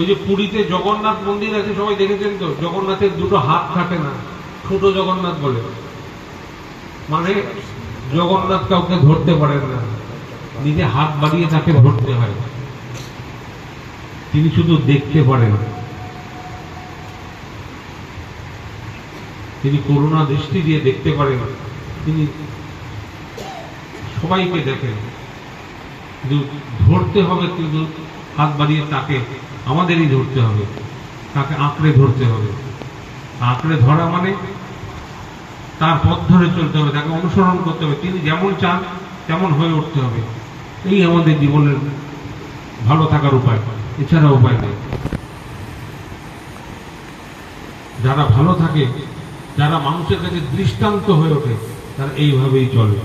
ওই যে পুরীতে জগন্নাথ মন্দির আছে, সবাই দেখেছেন তো, জগন্নাথের দুটো হাত থাকে না, ছোট জগন্নাথ বলে, মানে জগন্নাথ কাউকে ধরতে পারেন না, নিজে হাত বাড়িয়ে তাকে ধরতে হয়, তিনি শুধু দেখতে পারেন, তিনি করুণা দৃষ্টি দিয়ে দেখতে পারেন, তিনি সবাইকে দেখেন, কিন্তু ধরতে হবে, কিন্তু হাত বাড়িয়ে তাকে আমাদেরই ধরতে হবে, তাকে আঁকড়ে ধরতে হবে। আঁকড়ে ধরা মানে তার পথ ধরে চলতে হবে, তাকে অনুসরণ করতে হবে, তিনি যেমন চান তেমন হয়ে উঠতে হবে। এই আমাদের জীবনের ভালো থাকার উপায়, এছাড়া উপায় নেই। যারা ভালো থাকে, যারা মানুষের কাছে দৃষ্টান্ত হয়ে ওঠে, তারা এইভাবেই চলে।